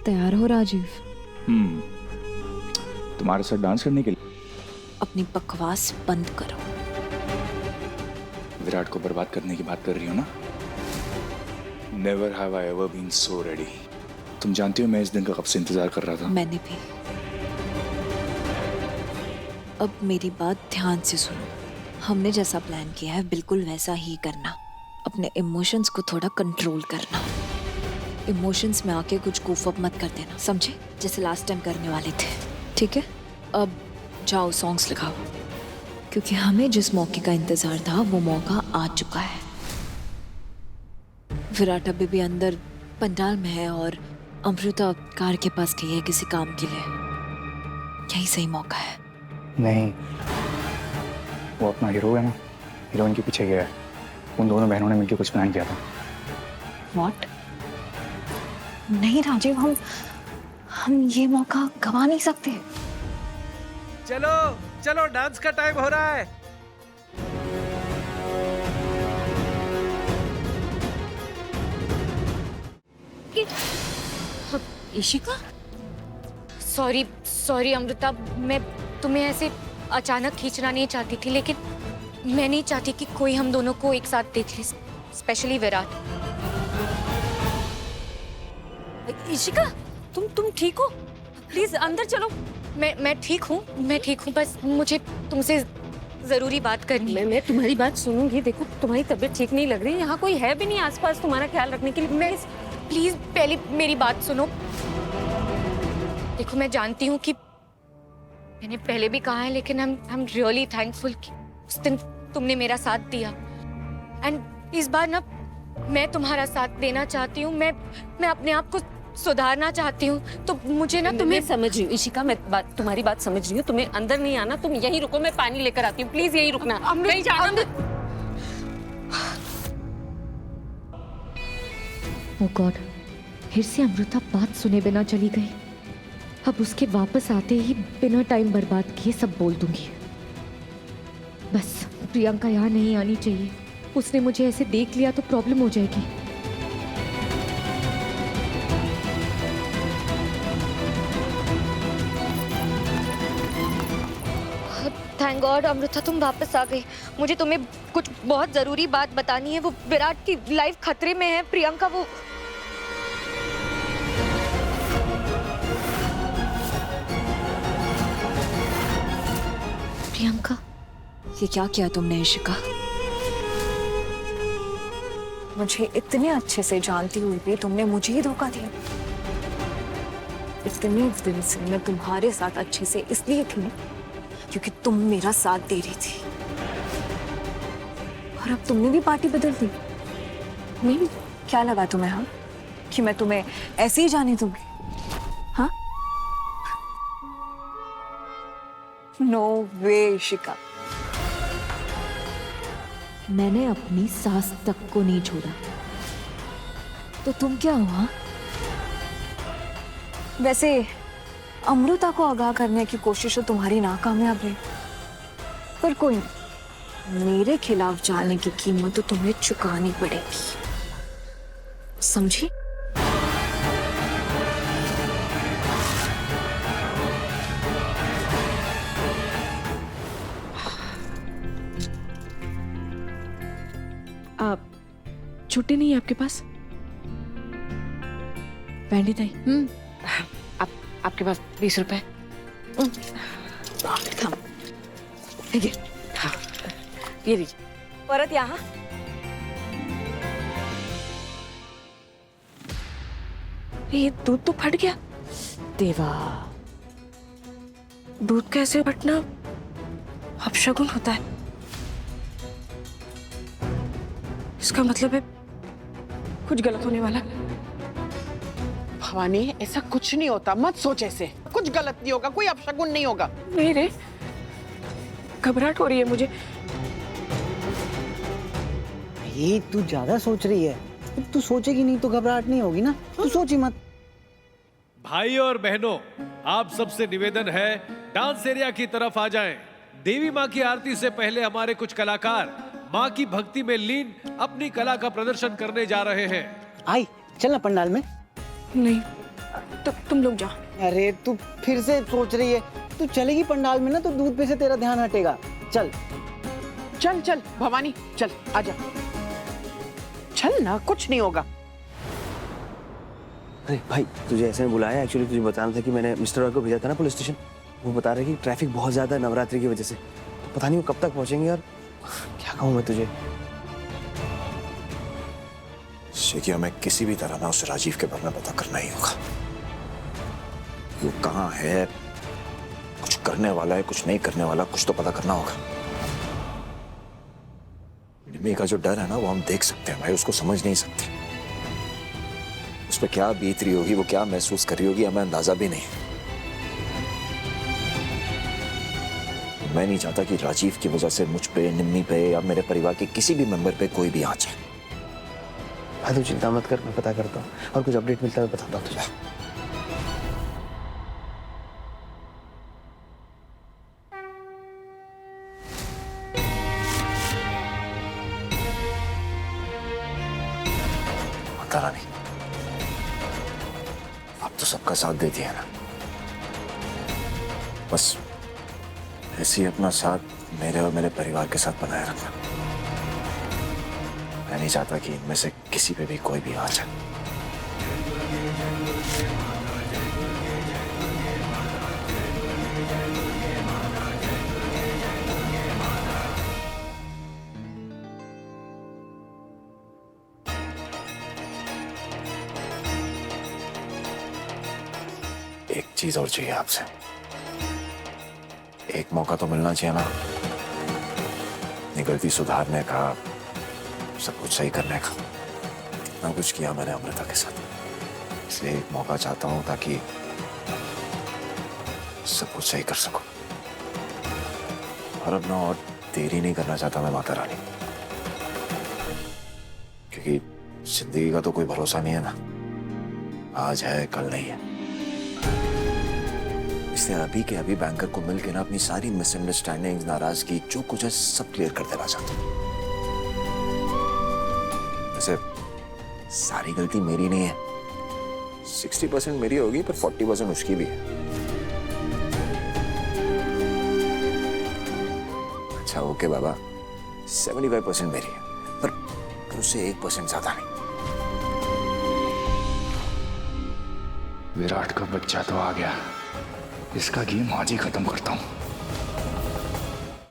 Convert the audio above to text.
तैयार हो राजीव? तुम्हारे साथ डांस करने के लिए? अपनी बकवास बंद करो। विराट को बर्बाद करने की बात कर रही हो ना? Never have I ever been so ready. तुम जानती हो मैं इस दिन का कब से इंतजार कर रहा था। मैंने भी। अब मेरी बात ध्यान से सुनो। हमने जैसा प्लान किया है बिल्कुल वैसा ही करना। अपने इमोशंस को थोड़ा कंट्रोल करना। इमोशंस में आके कुछ गूफ अप मत कर देना, समझे? जैसे लास्ट टाइम करने वाले थे, ठीक है? अब जाओ सॉन्ग्स लिखाओ, क्योंकि हमें जिस मौके का इंतजार था वो मौका आ चुका है। विराट अभी भी अंदर पंडाल में है और अमृता कार के पास गई है किसी काम के लिए। यही सही मौका है। नहीं, वो अपना हीरो है ना, हीरोइन के पीछे गया है। उन दोनों बहनों ने मिलकर कुछ प्लान किया था। व्हाट? नहीं राजीव, हम ये मौका गवा नहीं सकते। चलो चलो, डांस का टाइम हो रहा है। इशिका, सॉरी सॉरी अमृता, मैं तुम्हें ऐसे अचानक खींचना नहीं चाहती थी, लेकिन मैं नहीं चाहती कि कोई हम दोनों को एक साथ देख ले, स्पेशली विराट। इशिका, तुम ठीक हो? प्लीज अंदर चलो। मैं ठीक हूँ, बस मुझे तुमसे जरूरी बात करनी है। मैं तुम्हारी बात सुनूंगी। देखो, तुम्हारी तबीयत ठीक नहीं लग रही है, यहाँ कोई है भी नहीं आसपास तुम्हारा ख्याल रखने के लिए। प्लीज पहले मेरी बात सुनो। देखो, मैं जानती हूँ कि मैंने पहले भी कहा है, लेकिन I'm really thankful कि उस दिन तुमने मेरा साथ दिया। एंड इस बार ना मैं तुम्हारा साथ देना चाहती हूँ। मैं अपने आप को सुधारना चाहती हूँ, तो मुझे ना तुम्हें। मैं समझ रही हूँ इशिका, मैं तुम्हारी बात समझ रही हूँ। तुम्हें अंदर नहीं आना, तुम यहीं रुको, मैं पानी लेकर आती हूँ। प्लीज यहीं रुकना, कहीं जाना मत। ओह गॉड, फिर से अमृता बात सुने बिना चली गई। अब उसके वापस आते ही बिना टाइम बर्बाद किए सब बोल दूंगी। बस प्रियंका यहाँ नहीं आनी चाहिए। उसने मुझे ऐसे देख लिया तो प्रॉब्लम हो जाएगी। थैंक गॉड अमृता, तुम वापस आ गई। मुझे तुम्हें कुछ बहुत जरूरी बात बतानी है। वो विराट की लाइफ खतरे में है। प्रियंका, वो प्रियंका, ये क्या किया तुमने इशिका? मुझे इतने अच्छे से जानती हुई भी तुमने मुझे ही धोखा दिया। इतने दिन से मैं तुम्हारे साथ अच्छे से इसलिए थी क्योंकि तुम मेरा साथ दे रही थी, और अब तुमने भी पार्टी बदल दी। नहीं, क्या लगा तुम्हें हाँ, कि मैं तुम्हें ऐसे ही जाने दूंगी? हाँ, नो वे इशिका। मैंने अपनी सास तक को नहीं छोड़ा, तो तुम क्या हुआ? वैसे अमृता को आगाह करने की कोशिश तो तुम्हारी नाकामयाब रही, पर कोई नहीं, मेरे खिलाफ जाने की कीमत तो तुम्हें चुकानी पड़ेगी, समझी? आप छुट्टी नहीं है आपके पास? पंडित आई, आपके पास 20 रुपए? हाँ, ये लीजिए। परत यहाँ। ये दूध तो फट गया। देवा, दूध कैसे फटना अपशगुन होता है। इसका मतलब है कुछ गलत होने वाला। भवानी, ऐसा कुछ नहीं होता, मत सोच ऐसे। कुछ गलत नहीं होगा, कोई अपशगुन नहीं होगा। नहीं रे, घबराहट हो रही है मुझे। ये तू ज्यादा सोच रही है। तू सोचेगी नहीं तो घबराहट नहीं होगी ना, तू सोची मत। भाई और बहनों, आप सबसे निवेदन है, डांस एरिया की तरफ आ जाएं। देवी माँ की आरती से पहले हमारे कुछ कलाकार माँ की भक्ति में लीन अपनी कला का प्रदर्शन करने जा रहे हैं। आई, चलना पंडाल में। नहीं, तुम लोग जाओ। अरे तू फिर से सोच रही है, तू चलेगी पंडाल में ना तो दूध पे से तेरा ध्यान हटेगा। चल चल चल भवानी, चल आजा, चल ना, कुछ नहीं होगा। अरे भाई तुझे ऐसे में बुलाया, एक्चुअली तुझे बताना था कि मैंने मिस्टर रॉय को भेजा था ना पुलिस स्टेशन। वो बता रहे कि ट्रैफिक बहुत ज्यादा है नवरात्रि की वजह से, तो पता नहीं वो कब तक पहुंचेंगे यार। क्या कहूँ मैं तुझे। शेखिया, मैं किसी भी तरह ना उस राजीव के बारे में पता करना ही होगा। वो कहाँ है, कुछ करने वाला है, कुछ नहीं करने वाला, कुछ तो पता करना होगा। निमी का जो डर है ना वो हम देख सकते हैं भाई, उसको समझ नहीं सकते। उस पर क्या बीत रही होगी, वो क्या महसूस कर रही होगी, हमें अंदाजा भी नहीं। मैं नहीं चाहता कि राजीव की वजह से मुझ पे, निम्मी पे या मेरे परिवार के किसी भी मेंबर पे कोई भी आंच है। भाई तू चिंता मत कर, मैं पता करता हूँ और कुछ अपडेट मिलता है मैं बताता हूँ तुझे। माता रानी, आप तो सबका साथ देती है ना, बस ऐसे ही अपना साथ मेरे और मेरे परिवार के साथ बनाए रखना। मैं नहीं चाहता कि इनमें से किसी पे भी कोई भी आ जाए। एक चीज और चाहिए आपसे, एक मौका तो मिलना चाहिए ना अपनी गलती सुधारने का, सब कुछ सही करने का। कितना कुछ किया मैंने अमृता के साथ, इसलिए एक मौका चाहता हूं ताकि सब कुछ सही कर सकूं। और अब ना और देरी नहीं करना चाहता मैं माता रानी, क्योंकि जिंदगी का तो कोई भरोसा नहीं है ना, आज है कल नहीं है। इसलिए अभी के अभी बैंकर को मिलकर ना अपनी सारी मिसअंडरस्टैंडिंग्स, नाराजगी, जो कुछ है सब क्लियर कर देना चाहता हूं। वैसे सारी गलती मेरी नहीं है, 60% मेरी होगी पर 40% उसकी भी है। अच्छा ओके बाबा, 75% मेरी है, पर उससे 1% ज्यादा नहीं। विराट का बच्चा तो आ गया, इसका गेम आज ही खत्म करता हूं।